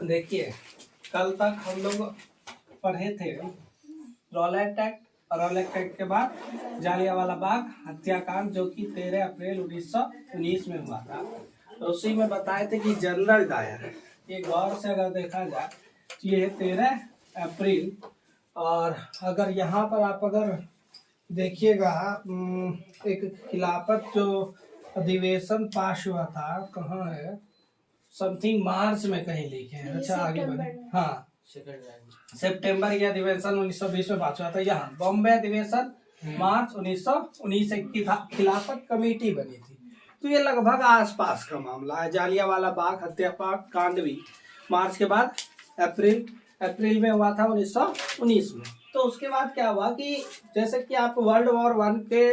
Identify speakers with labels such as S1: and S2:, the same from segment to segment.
S1: देखिए, कल तक हम लोग पढ़े थे रॉलेट एक्ट, और रॉलेट एक्ट के बाद जालियांवाला बाग हत्याकांड, जो कि 13 अप्रैल 1919 में हुआ था। तो उसी में बताए थे कि जनरल डायर, ये गौर से अगर देखा जाए तो ये 13 अप्रैल, और अगर यहाँ पर आप अगर देखिएगा एक खिलाफत जो अधिवेशन पास हुआ था, कहाँ है, समथिंग मार्च में कहीं लिखे हैं। अच्छा आगे बढ़े। हाँ, सितंबर के अधिवेशन 1920 में पास हुआ था। यहाँ बॉम्बे अधिवेशन मार्च 1919 की खिलाफत कमेटी बनी थी। तो ये लगभग आसपास का मामला है। जालियांवाला बाग हत्याकांड भी मार्च के बाद अप्रैल में हुआ था 1919 में। तो उसके बाद क्या हुआ कि जैसे कि आप वर्ल्ड वॉर 1 के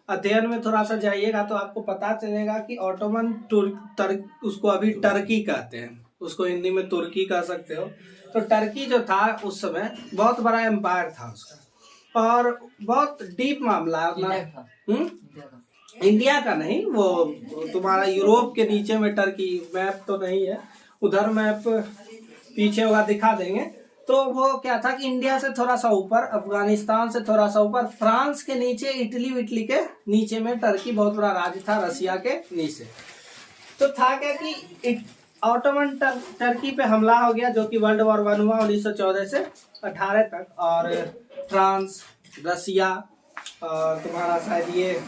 S1: अध्ययन में थोड़ा सा जाइएगा तो आपको पता चलेगा कि ऑटोमन उसको अभी टर्की कहते हैं, उसको हिंदी में तुर्की कह सकते हो। तो टर्की जो था उस समय बहुत बड़ा एम्पायर था उसका, और बहुत डीप मामला है अपना। इंडिया का नहीं, वो तुम्हारा यूरोप के नीचे में टर्की, मैप तो नहीं है उधर, मैप पीछे होगा दिखा देंगे। तो वो क्या था कि इंडिया से थोड़ा सा ऊपर, अफगानिस्तान से थोड़ा सा ऊपर, फ्रांस के नीचे, इटली के नीचे में टर्की बहुत बड़ा राज्य था, रसिया के नीचे। तो था क्या कि ऑटोमन टर्की पे हमला हो गया, जो कि वर्ल्ड वॉर 1 हुआ 1914 से 18 तक। और फ्रांस, रसिया और तुम्हारा शायद ये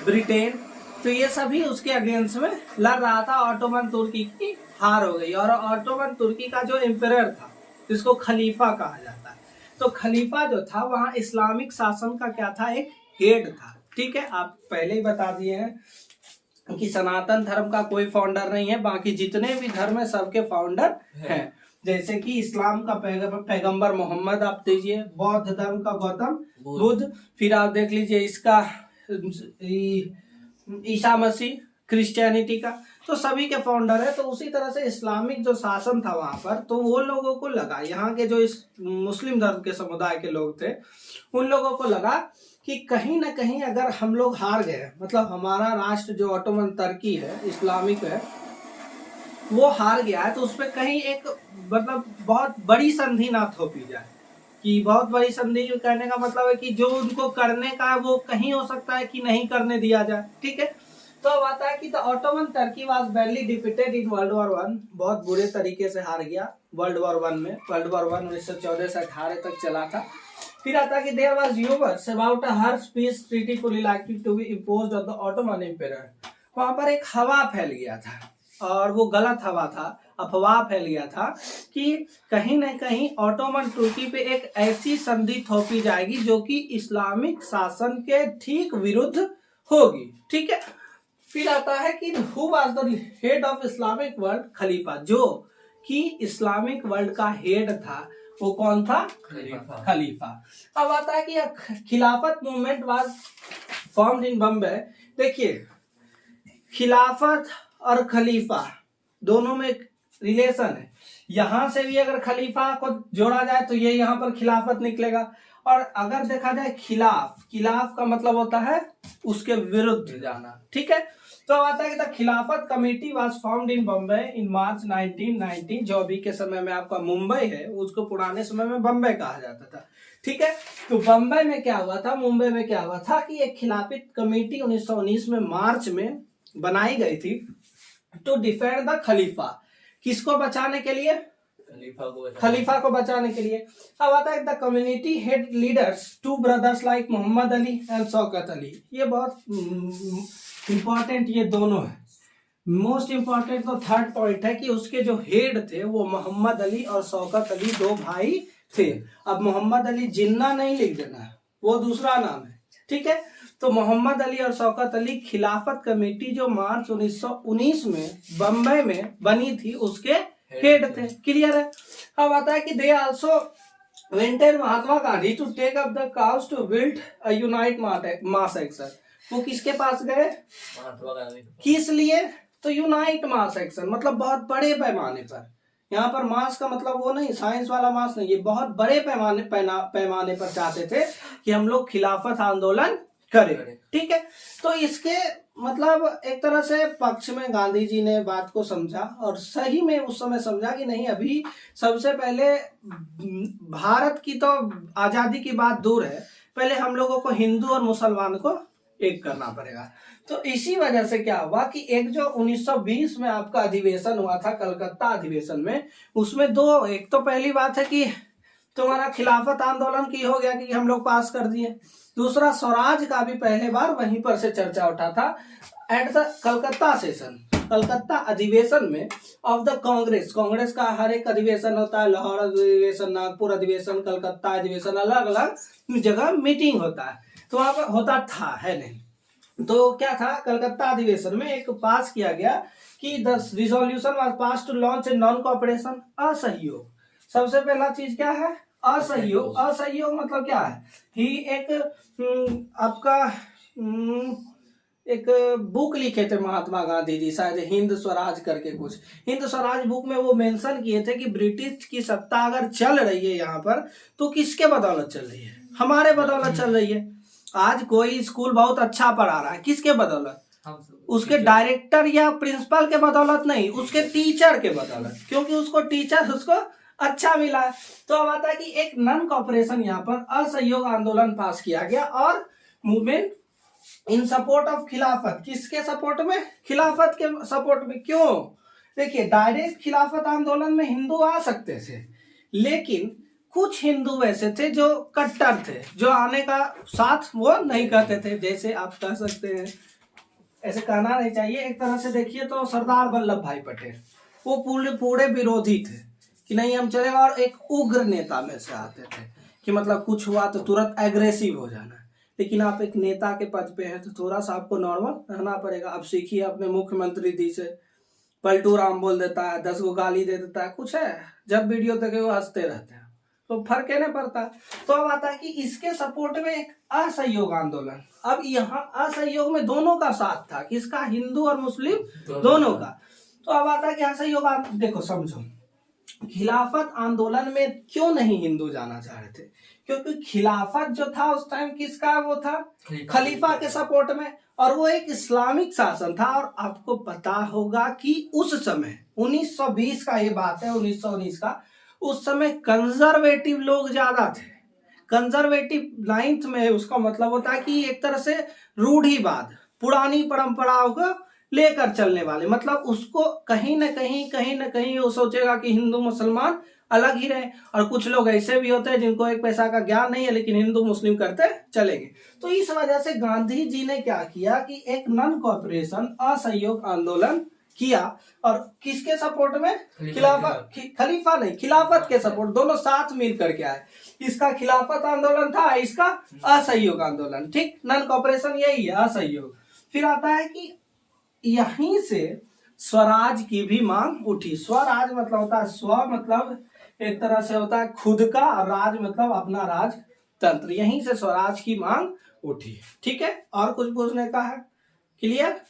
S1: ब्रिटेन, तो ये सभी उसके अगेंस्ट में लड़ रहा था। ऑटोमन तुर्की की हार हो गई, और ऑटोमन तुर्की का जो एम्परर था, जिसको खलीफा कहा जाता है, तो खलीफा जो था वहाँ इस्लामिक शासन का क्या था, एक हेड था। ठीक है, आप पहले ही बता दिए हैं कि सनातन धर्म का कोई फाउंडर नहीं है, बाकी जितने भी धर्म है सबके फाउंडर हैं। जैसे कि इस्लाम का पैगंबर मोहम्मद आप दीजिए, बौद्ध धर्म का गौतम बुद्ध, फिर आप देख लीजिए इसका ईसा मसीह, क्रिश्चियनिटी का, तो सभी के फाउंडर है। तो उसी तरह से इस्लामिक जो शासन था वहां पर, तो वो लोगों को लगा, यहाँ के जो इस मुस्लिम धर्म के समुदाय के लोग थे, उन लोगों को लगा कि कहीं ना कहीं अगर हम लोग हार गए, मतलब हमारा राष्ट्र जो ऑटोमन तुर्की है, इस्लामिक है, वो हार गया है, तो उसमें कहीं एक मतलब बहुत बड़ी संधि ना थोपी जाए। कि बहुत बड़ी संधि कहने का मतलब है कि जो उनको करने का है वो कहीं हो सकता है कि नहीं करने दिया जाए। ठीक है, तो अब आता है कि the Ottoman Turkey was badly defeated in world war 1, बहुत बुरे तरीके से हार गया वर्ल्ड वॉर 1 में। वर्ल्ड वॉर 1 1914 से 18 तक चला था। फिर आता है कि there was rumours about a harsh peace treaty fully likely to be imposed on the Ottoman Empire. वहां पर एक हवा फैल गया था, और वो गलत हवा था, अफवाह फैल गया था कि कहीं न कहीं ऑटोमन तुर्की पे एक ऐसी संधि थोपी जाएगी जो कि इस्लामिक शासन के ठीक विरुद्ध होगी। ठीक है, फिर आता है कि who was the head of Islamic world, खलीफा, जो कि इस्लामिक वर्ल्ड का हेड था, वो कौन था, खलीफा। अब आता है कि खिलाफत movement was formed in Bombay. देखिए, खिलाफत और खलीफा दोनों में रिलेशन है। यहां से भी अगर खलीफा को जोड़ा जाए तो ये यहाँ पर खिलाफत निकलेगा, और अगर देखा जाए खिलाफ का मतलब होता है उसके विरुद्ध जाना। ठीक है, तो आता है कि the Khilafat committee was formed in Bombay in March 1919, जो अभी के समय में आपका मुंबई है, उसको पुराने समय में बॉम्बे कहा जाता था। ठीक है, तो बॉम्बे में क्या हुआ था, मुंबई में क्या हुआ था कि एक खिलाफत कमेटी 1919 में मार्च में बनाई गई थी टू डिफेंड द खलीफा। किसको बचाने के लिए, खलीफा को बचाने के लिए। अब आता है the community head leaders, two brothers like Mohammad Ali and Shaukat Ali. ये बहुत इंपॉर्टेंट, ये दोनों है। मोस्ट इंपॉर्टेंट तो थर्ड पॉइंट है कि उसके जो हेड थे वो मोहम्मद अली और शौकत अली, दो भाई थे। अब मोहम्मद अली जिन्ना नहीं लिख देना, वो दूसरा नाम है। ठीक है, तो मोहम्मद अली और शौकत अली खिलाफत कमेटी जो मार्च 1919 में बम्बई में बनी थी, उसके हेड थे। क्लियर है। अब आता है कि they also wanted Mahatma Gandhi to take up the cause to build a unite mass action. वो किसके पास गए, महात्मा गांधी। किस लिए, तो यूनाइट मास एक्शन, मतलब बहुत बड़े पैमाने पर। यहाँ पर मास का मतलब वो नहीं, साइंस वाला मास नहीं, ये बहुत बड़े पैमाने पर चाहते थे कि हम लोग खिलाफत आंदोलन करें। ठीक है, तो इसके मतलब एक तरह से पक्ष में गांधी जी ने बात को समझा और सही में उस समय समझा कि नहीं, अभी सबसे पहले भारत की तो आजादी की बात दूर है, पहले हम लोगों को हिंदू और मुसलमान को एक करना पड़ेगा। तो इसी वजह से क्या हुआ कि एक जो 1920 में आपका अधिवेशन हुआ था, कलकत्ता अधिवेशन में, उसमें दो, एक तो पहली बात है कि तुम्हारा खिलाफत आंदोलन की हो गया कि हम लोग पास कर दिए, दूसरा स्वराज का भी पहले बार वहीं पर से चर्चा उठा था at the Calcutta session, Calcutta अधिवेशन में ऑफ द कांग्रेस। कांग्रेस का हर एक अधिवेशन होता है, लाहौर अधिवेशन, नागपुर अधिवेशन, कलकत्ता अधिवेशन, अलग अलग जगह मीटिंग होता है, तो वहां पर होता था, है नहीं। तो क्या था, कलकत्ता अधिवेशन में एक पास किया गया कि the resolution was pass to launch a non cooperation, असहयोग। सबसे पहला चीज क्या है, असहयोग। असहयोग मतलब क्या है कि एक आपका एक बुक लिखे थे महात्मा गांधी जी, शायद हिंद स्वराज करके कुछ, हिंद स्वराज बुक में वो मेंशन किए थे कि ब्रिटिश की सत्ता अगर चल रही है यहाँ पर तो किसके बदौलत चल रही है, हमारे बदौलत चल रही है। आज कोई स्कूल बहुत अच्छा पढ़ा रहा है, किसके बदौलत, उसके डायरेक्टर या प्रिंसिपल के बदौलत नहीं, उसके टीचर के बदौलत, क्योंकि उसको टीचर उसको अच्छा मिला। तो अब आता है कि एक नॉन कॉपरेशन यहाँ पर असहयोग आंदोलन पास किया गया और मूवमेंट इन सपोर्ट ऑफ खिलाफत, किसके सपोर्ट में, खिलाफत के सपोर्ट में। क्यों, देखिए डायरेक्ट खिलाफत आंदोलन में हिंदू आ सकते थे, लेकिन कुछ हिंदू वैसे थे जो कट्टर थे, जो आने का साथ वो नहीं कहते थे, जैसे आप कह सकते हैं, ऐसे कहना नहीं चाहिए, एक तरह से देखिए तो सरदार वल्लभ भाई पटेल, वो पूरे विरोधी थे कि नहीं हम चलेगा, और एक उग्र नेता में से आते थे कि मतलब कुछ हुआ तो तुरंत एग्रेसिव हो जाना। लेकिन आप एक नेता के पद पे हैं तो थोड़ा सा आपको नॉर्मल रहना पड़ेगा। अब सीखिए अपने मुख्यमंत्री जी से, पलटू राम बोल देता है, 10 को गाली दे देता है, कुछ है, जब वीडियो देखे वो हंसते रहते हैं, तो फर्क है नहीं पड़ता। तो अब आता है कि इसके सपोर्ट में एक असहयोग आंदोलन। अब यहाँ असहयोग में दोनों का साथ था, किसका, हिंदू और मुस्लिम दोनों का। तो अब आता है कि असहयोग, देखो समझो, खिलाफत आंदोलन में क्यों नहीं हिंदू जाना चाह रहे थे, क्योंकि खिलाफत जो था उस टाइम किसका वो था, खलीफा के सपोर्ट में, और वो एक इस्लामिक शासन था। और आपको पता होगा कि उस समय 1920 का ये बात है, 1919 का, उस समय कंजर्वेटिव लोग ज्यादा थे। कंजर्वेटिव नाइन्थ में उसका मतलब होता है कि एक तरह से रूढ़िवाद, पुरानी परंपराओं को लेकर चलने वाले, मतलब उसको कहीं ना कहीं वो सोचेगा कि हिंदू मुसलमान अलग ही रहे। और कुछ लोग ऐसे भी होते हैं जिनको एक पैसा का ज्ञान नहीं है लेकिन हिंदू मुस्लिम करते चलेंगे। तो इस वजह से गांधी जी ने क्या किया कि एक नॉन कॉपरेशन असहयोग आंदोलन किया, और किसके सपोर्ट में, खलीफा नहीं, खिलाफत के सपोर्ट, दोनों साथ मिल करके आए। इसका खिलाफत आंदोलन था, इसका असहयोग आंदोलन, ठीक, नॉन कॉपरेशन यही है, असहयोग। फिर आता है कि यहीं से स्वराज की भी मांग उठी। स्वराज मतलब होता है, स्व मतलब एक तरह से होता है खुद का, और राज मतलब अपना राज तंत्र, यहीं से स्वराज की मांग उठी। ठीक है, और कुछ पूछने का है, क्लियर।